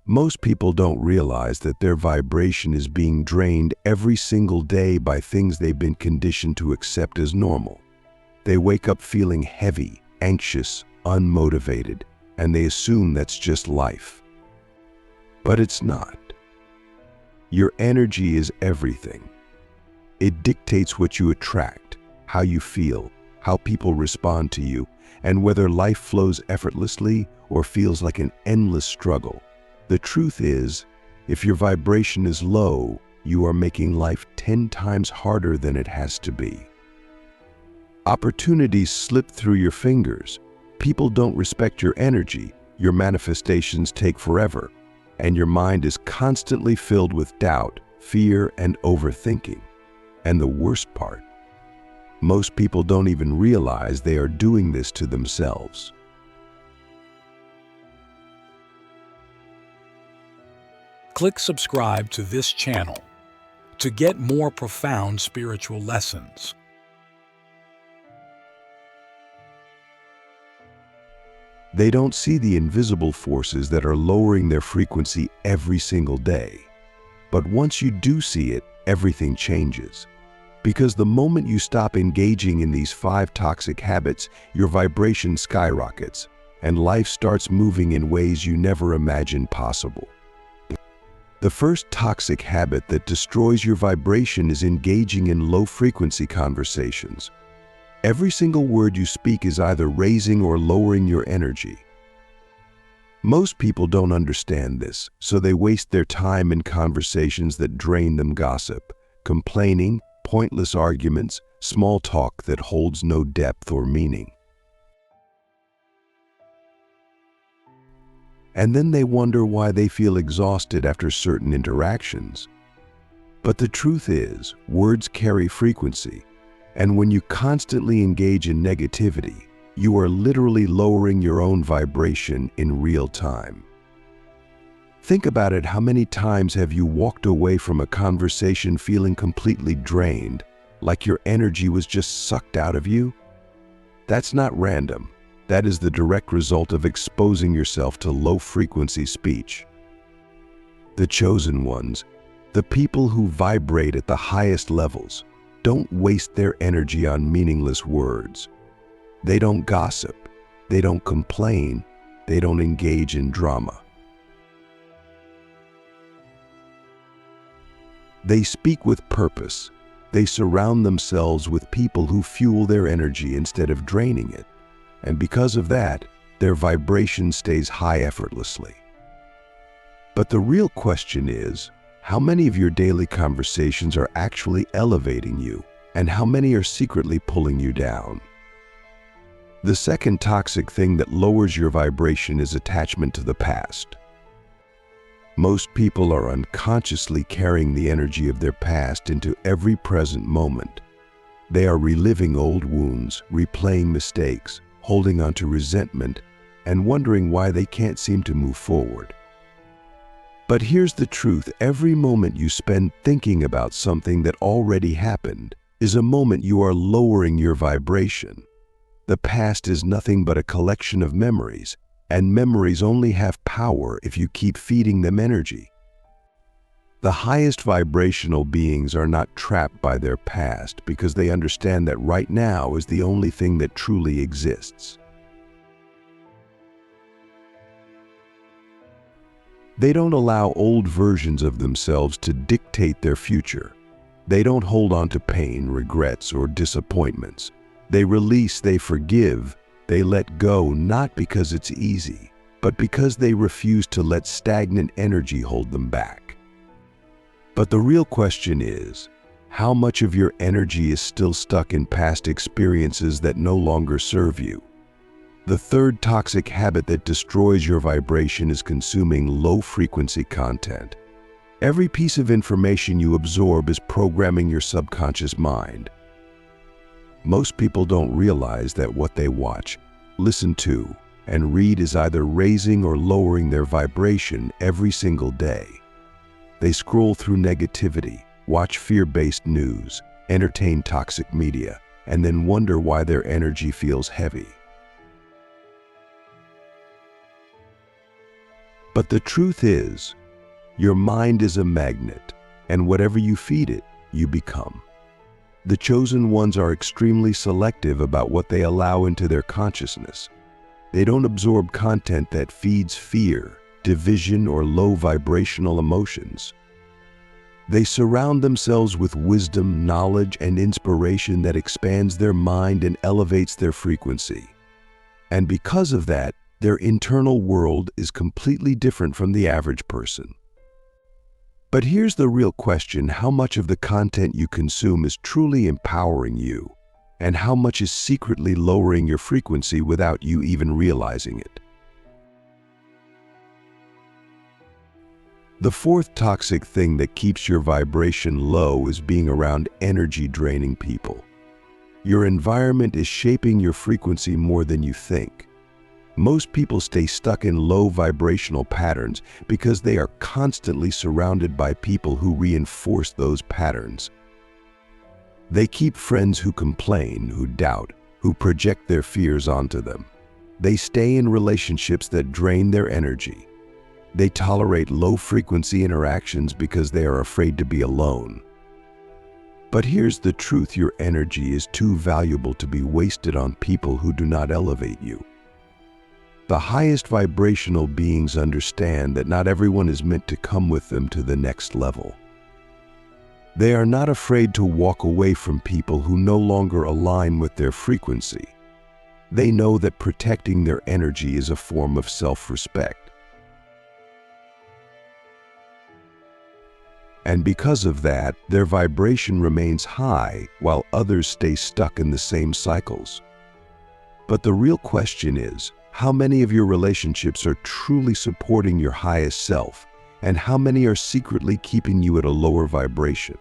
Most people don't realize that their vibration is being drained every single day by things they've been conditioned to accept as normal. They wake up feeling heavy, anxious, unmotivated, and they assume that's just life. But it's not. Your energy is everything. It dictates what you attract, how you feel, how people respond to you, and whether life flows effortlessly or feels like an endless struggle. The truth is, if your vibration is low, you are making life 10 times harder than it has to be. Opportunities slip through your fingers. People don't respect your energy. Your manifestations take forever, and your mind is constantly filled with doubt, fear, and overthinking. And the worst part, most people don't even realize they are doing this to themselves. Click subscribe to this channel to get more profound spiritual lessons. They don't see the invisible forces that are lowering their frequency every single day. But once you do see it, everything changes. Because the moment you stop engaging in these 5 toxic habits, your vibration skyrockets, and life starts moving in ways you never imagined possible. The first toxic habit that destroys your vibration is engaging in low-frequency conversations. Every single word you speak is either raising or lowering your energy. Most people don't understand this, so they waste their time in conversations that drain them: gossip, complaining, pointless arguments, small talk that holds no depth or meaning. And then they wonder why they feel exhausted after certain interactions. But the truth is, words carry frequency, and when you constantly engage in negativity, you are literally lowering your own vibration in real time. Think about it. How many times have you walked away from a conversation feeling completely drained, like your energy was just sucked out of you? That's not random. That is the direct result of exposing yourself to low-frequency speech. The chosen ones, the people who vibrate at the highest levels, don't waste their energy on meaningless words. They don't gossip. They don't complain. They don't engage in drama. They speak with purpose. They surround themselves with people who fuel their energy instead of draining it. And because of that, their vibration stays high effortlessly. But the real question is, how many of your daily conversations are actually elevating you, and how many are secretly pulling you down? The second toxic thing that lowers your vibration is attachment to the past. Most people are unconsciously carrying the energy of their past into every present moment. They are reliving old wounds, replaying mistakes, holding on to resentment, and wondering why they can't seem to move forward. But here's the truth: every moment you spend thinking about something that already happened is a moment you are lowering your vibration. The past is nothing but a collection of memories, and memories only have power if you keep feeding them energy. The highest vibrational beings are not trapped by their past because they understand that right now is the only thing that truly exists. They don't allow old versions of themselves to dictate their future. They don't hold on to pain, regrets, or disappointments. They release, they forgive, they let go, not because it's easy, but because they refuse to let stagnant energy hold them back. But the real question is, how much of your energy is still stuck in past experiences that no longer serve you? The third toxic habit that destroys your vibration is consuming low-frequency content. Every piece of information you absorb is programming your subconscious mind. Most people don't realize that what they watch, listen to, and read is either raising or lowering their vibration every single day. They scroll through negativity, watch fear-based news, entertain toxic media, and then wonder why their energy feels heavy. But the truth is, your mind is a magnet, and whatever you feed it, you become. The chosen ones are extremely selective about what they allow into their consciousness. They don't absorb content that feeds fear, division, or low vibrational emotions. They surround themselves with wisdom, knowledge, and inspiration that expands their mind and elevates their frequency. And because of that, their internal world is completely different from the average person. But here's the real question: how much of the content you consume is truly empowering you, and how much is secretly lowering your frequency without you even realizing it? The fourth toxic thing that keeps your vibration low is being around energy-draining people. Your environment is shaping your frequency more than you think. Most people stay stuck in low vibrational patterns because they are constantly surrounded by people who reinforce those patterns. They keep friends who complain, who doubt, who project their fears onto them. They stay in relationships that drain their energy. They tolerate low-frequency interactions because they are afraid to be alone. But here's the truth: your energy is too valuable to be wasted on people who do not elevate you. The highest vibrational beings understand that not everyone is meant to come with them to the next level. They are not afraid to walk away from people who no longer align with their frequency. They know that protecting their energy is a form of self-respect. And because of that, their vibration remains high while others stay stuck in the same cycles. But the real question is, how many of your relationships are truly supporting your highest self, and how many are secretly keeping you at a lower vibration?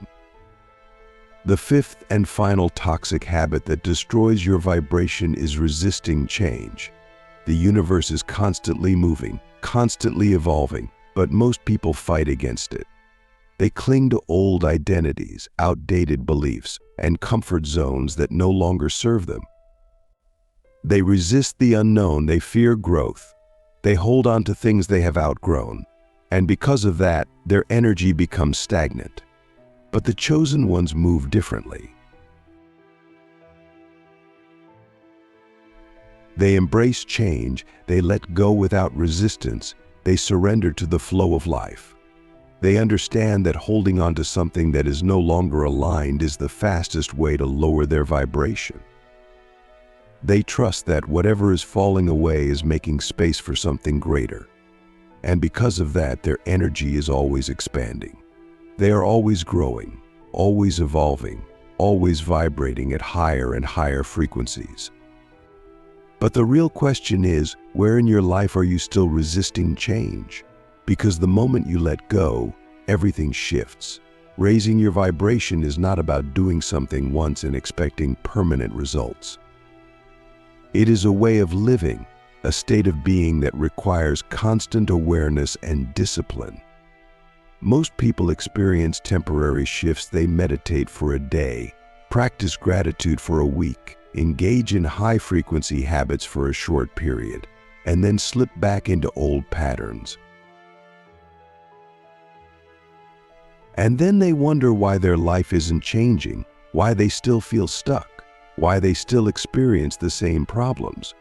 The fifth and final toxic habit that destroys your vibration is resisting change. The universe is constantly moving, constantly evolving, but most people fight against it. They cling to old identities, outdated beliefs, and comfort zones that no longer serve them. They resist the unknown, they fear growth. They hold on to things they have outgrown, and because of that, their energy becomes stagnant. But the chosen ones move differently. They embrace change, they let go without resistance, they surrender to the flow of life. They understand that holding on to something that is no longer aligned is the fastest way to lower their vibration. They trust that whatever is falling away is making space for something greater. And because of that, their energy is always expanding. They are always growing, always evolving, always vibrating at higher and higher frequencies. But the real question is, where in your life are you still resisting change? Because the moment you let go, everything shifts. Raising your vibration is not about doing something once and expecting permanent results. It is a way of living, a state of being that requires constant awareness and discipline. Most people experience temporary shifts. They meditate for a day, practice gratitude for a week, engage in high-frequency habits for a short period, and then slip back into old patterns. And then they wonder why their life isn't changing, why they still feel stuck, why they still experience the same problems.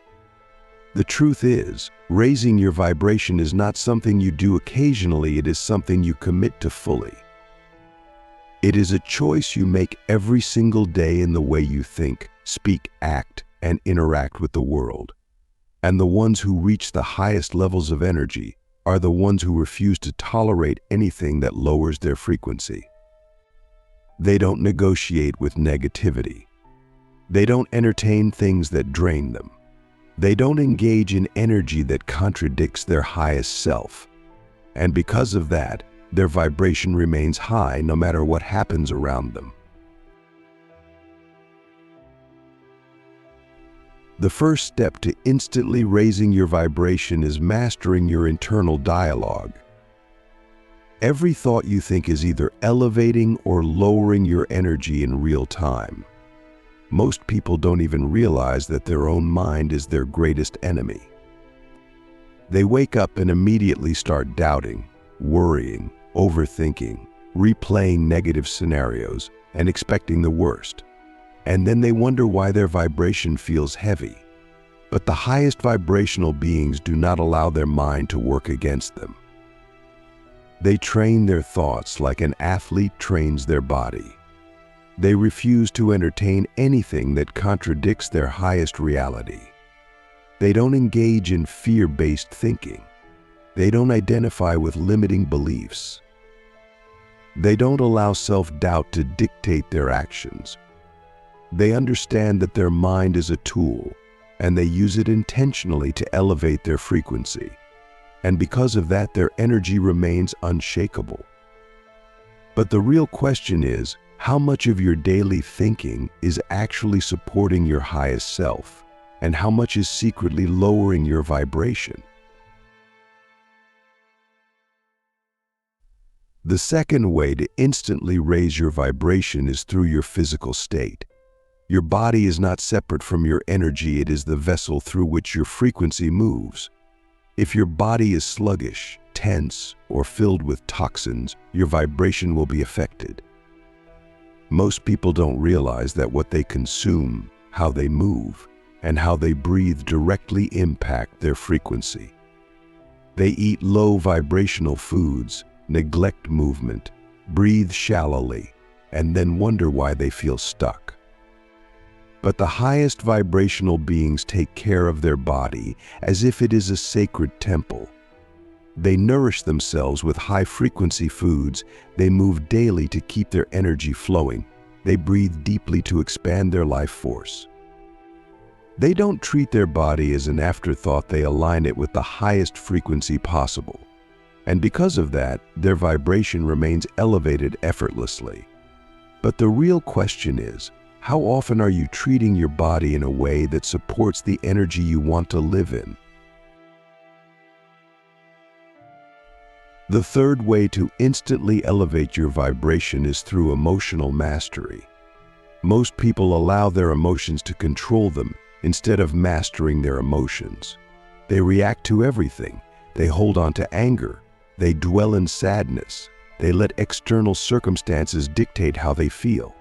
The truth is, raising your vibration is not something you do occasionally, it is something you commit to fully. It is a choice you make every single day in the way you think, speak, act, and interact with the world. And the ones who reach the highest levels of energy are the ones who refuse to tolerate anything that lowers their frequency. They don't negotiate with negativity. They don't entertain things that drain them. They don't engage in energy that contradicts their highest self. And because of that, their vibration remains high no matter what happens around them. The first step to instantly raising your vibration is mastering your internal dialogue. Every thought you think is either elevating or lowering your energy in real time. Most people don't even realize that their own mind is their greatest enemy. They wake up and immediately start doubting, worrying, overthinking, replaying negative scenarios, and expecting the worst. And then they wonder why their vibration feels heavy. But the highest vibrational beings do not allow their mind to work against them. They train their thoughts like an athlete trains their body. They refuse to entertain anything that contradicts their highest reality. They don't engage in fear-based thinking. They don't identify with limiting beliefs. They don't allow self-doubt to dictate their actions. They understand that their mind is a tool, and they use it intentionally to elevate their frequency. And because of that, their energy remains unshakable. But the real question is, how much of your daily thinking is actually supporting your highest self, and how much is secretly lowering your vibration? The second way to instantly raise your vibration is through your physical state. Your body is not separate from your energy, it is the vessel through which your frequency moves. If your body is sluggish, tense, or filled with toxins, your vibration will be affected. Most people don't realize that what they consume, how they move, and how they breathe directly impact their frequency. They eat low vibrational foods, neglect movement, breathe shallowly, and then wonder why they feel stuck. But the highest vibrational beings take care of their body as if it is a sacred temple. They nourish themselves with high-frequency foods, they move daily to keep their energy flowing, they breathe deeply to expand their life force. They don't treat their body as an afterthought, they align it with the highest frequency possible. And because of that, their vibration remains elevated effortlessly. But the real question is, how often are you treating your body in a way that supports the energy you want to live in? The third way to instantly elevate your vibration is through emotional mastery. Most people allow their emotions to control them instead of mastering their emotions. They react to everything. They hold on to anger. They dwell in sadness. They let external circumstances dictate how they feel.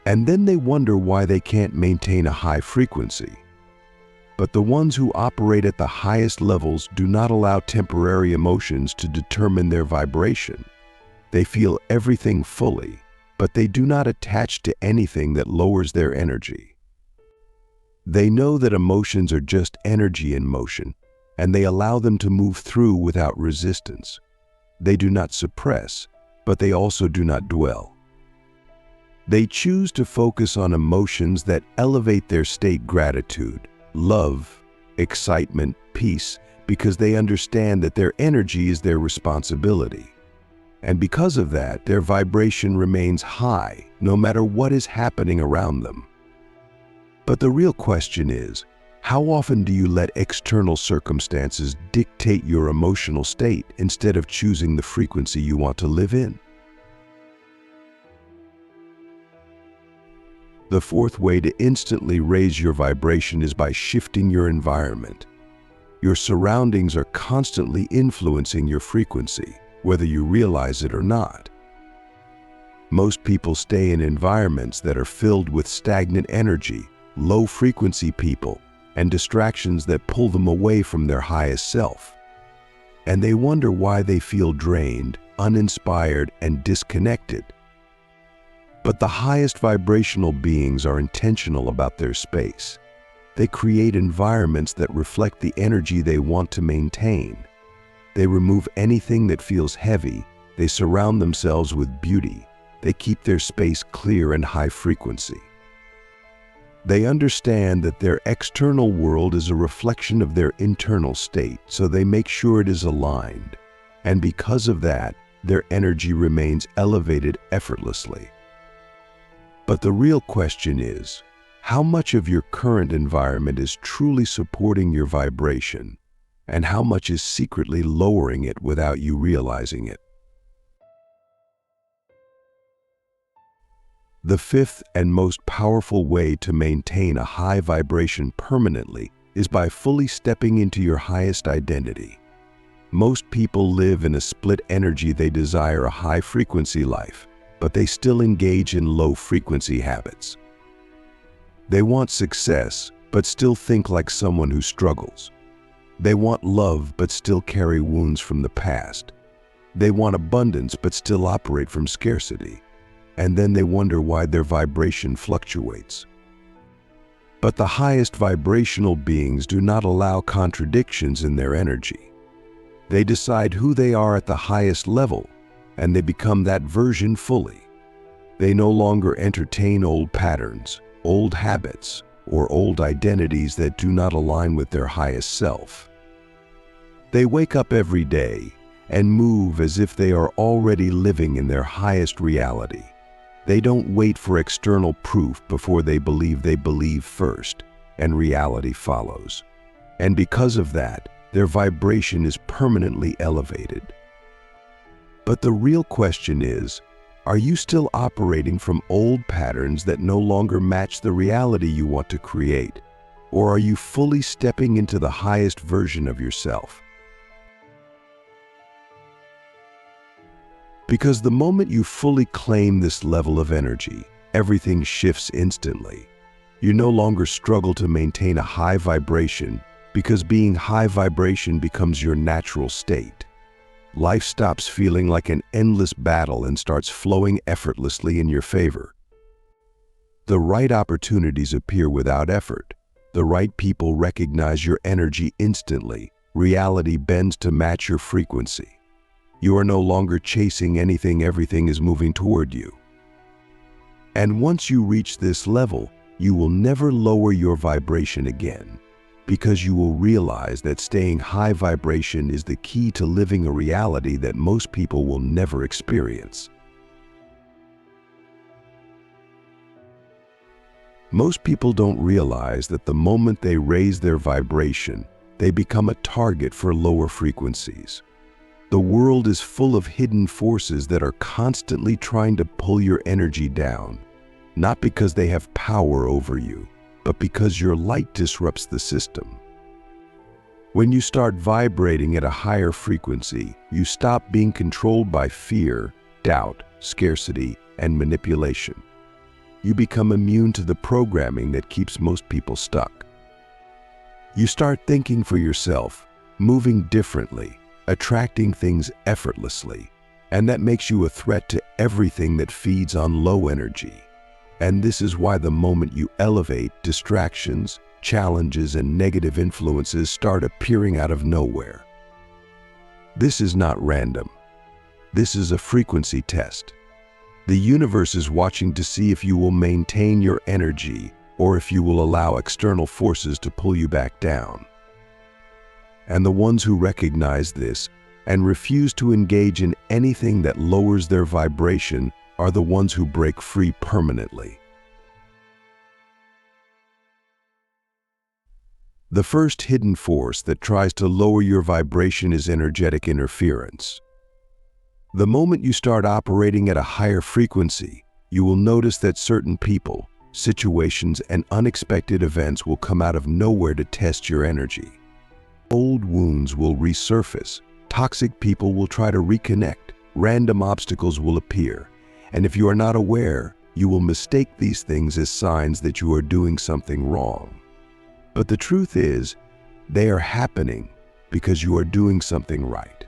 And then they wonder why they can't maintain a high frequency. But the ones who operate at the highest levels do not allow temporary emotions to determine their vibration. They feel everything fully, but they do not attach to anything that lowers their energy. They know that emotions are just energy in motion, and they allow them to move through without resistance. They do not suppress, but they also do not dwell. They choose to focus on emotions that elevate their state: gratitude, love, excitement, peace, because they understand that their energy is their responsibility. And because of that, their vibration remains high, no matter what is happening around them. But the real question is, how often do you let external circumstances dictate your emotional state instead of choosing the frequency you want to live in? The fourth way to instantly raise your vibration is by shifting your environment. Your surroundings are constantly influencing your frequency, whether you realize it or not. Most people stay in environments that are filled with stagnant energy, low-frequency people, and distractions that pull them away from their highest self. And they wonder why they feel drained, uninspired, and disconnected. But the highest vibrational beings are intentional about their space. They create environments that reflect the energy they want to maintain. They remove anything that feels heavy. They surround themselves with beauty. They keep their space clear and high frequency. They understand that their external world is a reflection of their internal state, so they make sure it is aligned. And because of that, their energy remains elevated effortlessly. But the real question is, how much of your current environment is truly supporting your vibration, and how much is secretly lowering it without you realizing it? The fifth and most powerful way to maintain a high vibration permanently is by fully stepping into your highest identity. Most people live in a split energy. They desire a high-frequency life, but they still engage in low-frequency habits. They want success, but still think like someone who struggles. They want love, but still carry wounds from the past. They want abundance, but still operate from scarcity. And then they wonder why their vibration fluctuates. But the highest vibrational beings do not allow contradictions in their energy. They decide who they are at the highest level, and they become that version fully. They no longer entertain old patterns, old habits, or old identities that do not align with their highest self. They wake up every day and move as if they are already living in their highest reality. They don't wait for external proof before they believe first, and reality follows. And because of that, their vibration is permanently elevated. But the real question is, are you still operating from old patterns that no longer match the reality you want to create? Or are you fully stepping into the highest version of yourself? Because the moment you fully claim this level of energy, everything shifts instantly. You no longer struggle to maintain a high vibration, because being high vibration becomes your natural state. Life stops feeling like an endless battle and starts flowing effortlessly in your favor. The right opportunities appear without effort. The right people recognize your energy instantly. Reality bends to match your frequency. You are no longer chasing anything. Everything is moving toward you. And once you reach this level, you will never lower your vibration again, because you will realize that staying high vibration is the key to living a reality that most people will never experience. Most people don't realize that the moment they raise their vibration, they become a target for lower frequencies. The world is full of hidden forces that are constantly trying to pull your energy down, not because they have power over you, but because your light disrupts the system. When you start vibrating at a higher frequency, you stop being controlled by fear, doubt, scarcity, and manipulation. You become immune to the programming that keeps most people stuck. You start thinking for yourself, moving differently, attracting things effortlessly, and that makes you a threat to everything that feeds on low energy. And this is why the moment you elevate, distractions, challenges, and negative influences start appearing out of nowhere. This is not random. This is a frequency test. The universe is watching to see if you will maintain your energy or if you will allow external forces to pull you back down. And the ones who recognize this and refuse to engage in anything that lowers their vibration are the ones who break free permanently. The first hidden force that tries to lower your vibration is energetic interference. The moment you start operating at a higher frequency, you will notice that certain people, situations, and unexpected events will come out of nowhere to test your energy. Old wounds will resurface, toxic people will try to reconnect, random obstacles will appear, and if you are not aware, you will mistake these things as signs that you are doing something wrong. But the truth is, they are happening because you are doing something right.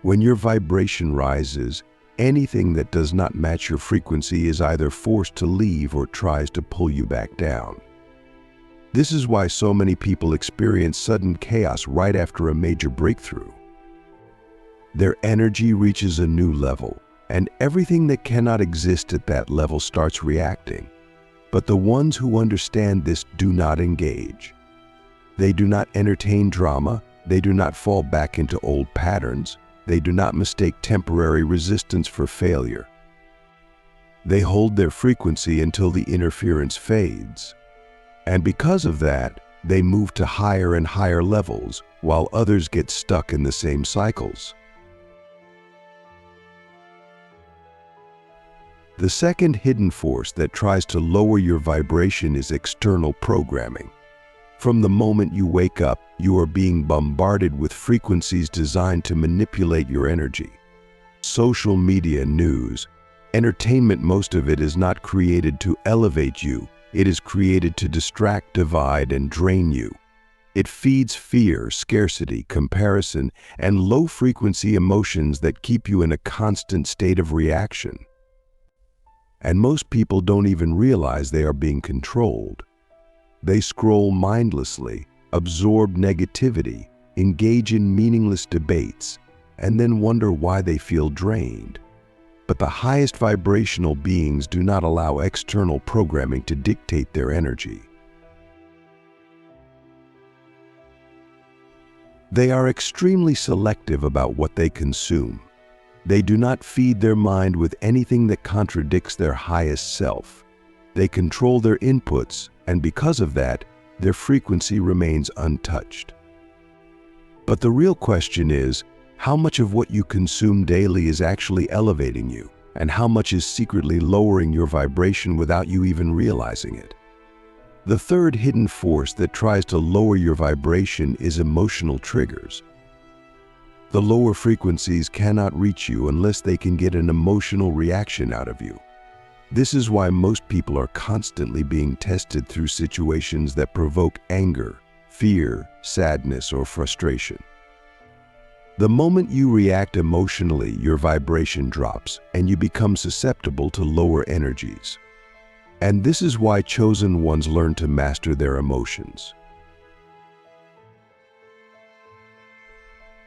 When your vibration rises, anything that does not match your frequency is either forced to leave or tries to pull you back down. This is why so many people experience sudden chaos right after a major breakthrough. Their energy reaches a new level, and everything that cannot exist at that level starts reacting. But the ones who understand this do not engage. They do not entertain drama, they do not fall back into old patterns, they do not mistake temporary resistance for failure. They hold their frequency until the interference fades. And because of that, they move to higher and higher levels, while others get stuck in the same cycles. The second hidden force that tries to lower your vibration is external programming. From the moment you wake up, you are being bombarded with frequencies designed to manipulate your energy. Social media, news, entertainment, most of it is not created to elevate you. It is created to distract, divide, and drain you. It feeds fear, scarcity, comparison, and low-frequency emotions that keep you in a constant state of reaction. And most people don't even realize they are being controlled. They scroll mindlessly, absorb negativity, engage in meaningless debates, and then wonder why they feel drained. But the highest vibrational beings do not allow external programming to dictate their energy. They are extremely selective about what they consume. They do not feed their mind with anything that contradicts their highest self. They control their inputs, and because of that, their frequency remains untouched. But the real question is, how much of what you consume daily is actually elevating you, and how much is secretly lowering your vibration without you even realizing it? The third hidden force that tries to lower your vibration is emotional triggers. The lower frequencies cannot reach you unless they can get an emotional reaction out of you. This is why most people are constantly being tested through situations that provoke anger, fear, sadness, or frustration. The moment you react emotionally, your vibration drops and you become susceptible to lower energies. And this is why chosen ones learn to master their emotions.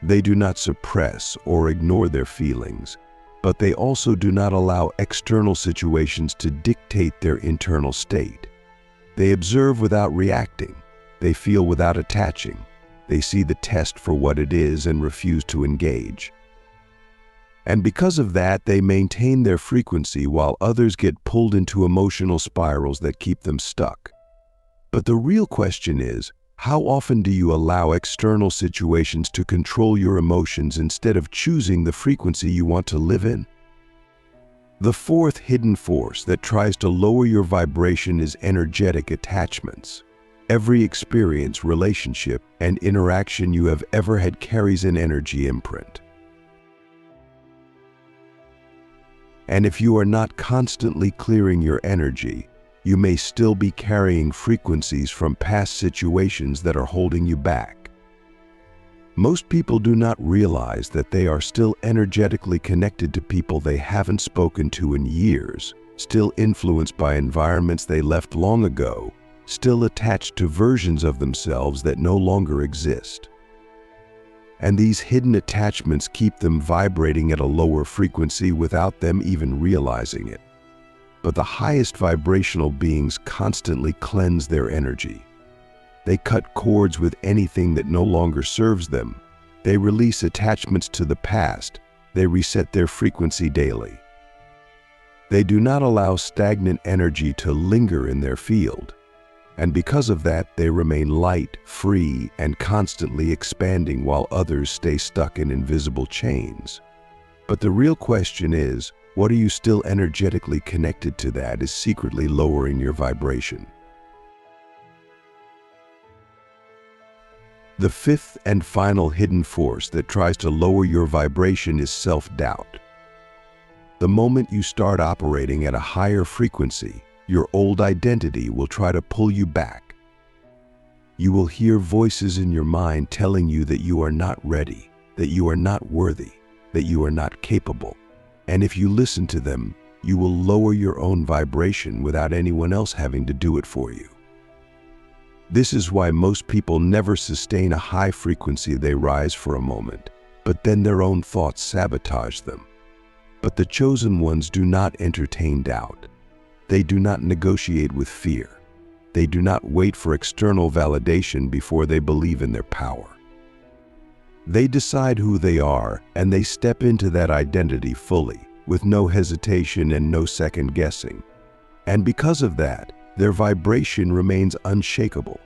They do not suppress or ignore their feelings, but they also do not allow external situations to dictate their internal state. They observe without reacting. They feel without attaching. They see the test for what it is and refuse to engage. And because of that, they maintain their frequency while others get pulled into emotional spirals that keep them stuck. But the real question is, how often do you allow external situations to control your emotions instead of choosing the frequency you want to live in? The fourth hidden force that tries to lower your vibration is energetic attachments. Every experience, relationship, and interaction you have ever had carries an energy imprint. And if you are not constantly clearing your energy, you may still be carrying frequencies from past situations that are holding you back. Most people do not realize that they are still energetically connected to people they haven't spoken to in years, still influenced by environments they left long ago, still attached to versions of themselves that no longer exist. And these hidden attachments keep them vibrating at a lower frequency without them even realizing it. But the highest vibrational beings constantly cleanse their energy. They cut cords with anything that no longer serves them. They release attachments to the past. They reset their frequency daily. They do not allow stagnant energy to linger in their field. And because of that, they remain light, free, and constantly expanding while others stay stuck in invisible chains. But the real question is, what are you still energetically connected to that is secretly lowering your vibration? The fifth and final hidden force that tries to lower your vibration is self-doubt. The moment you start operating at a higher frequency, your old identity will try to pull you back. You will hear voices in your mind telling you that you are not ready, that you are not worthy, that you are not capable. And if you listen to them, you will lower your own vibration without anyone else having to do it for you. This is why most people never sustain a high frequency. They rise for a moment, but then their own thoughts sabotage them. But the chosen ones do not entertain doubt. They do not negotiate with fear. They do not wait for external validation before they believe in their power. They decide who they are, and they step into that identity fully, with no hesitation and no second guessing. And because of that, their vibration remains unshakable.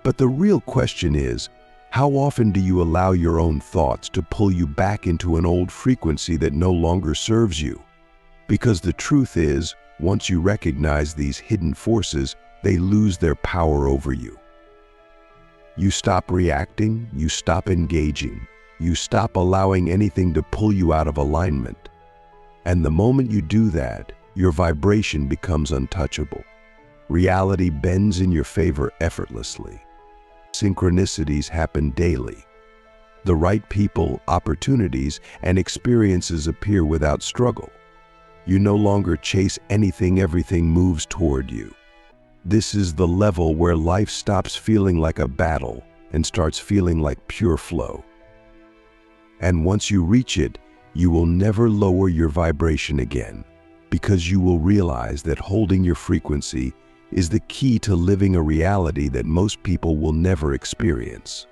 But the real question is, How often do you allow your own thoughts to pull you back into an old frequency that no longer serves you? Because the truth is, once you recognize these hidden forces, they lose their power over you. You stop reacting, you stop engaging, you stop allowing anything to pull you out of alignment. And the moment you do that, your vibration becomes untouchable. Reality bends in your favor effortlessly. Synchronicities happen daily. The right people, opportunities, and experiences appear without struggle. You no longer chase anything, everything moves toward you. This is the level where life stops feeling like a battle and starts feeling like pure flow. And once you reach it, you will never lower your vibration again, because you will realize that holding your frequency is the key to living a reality that most people will never experience.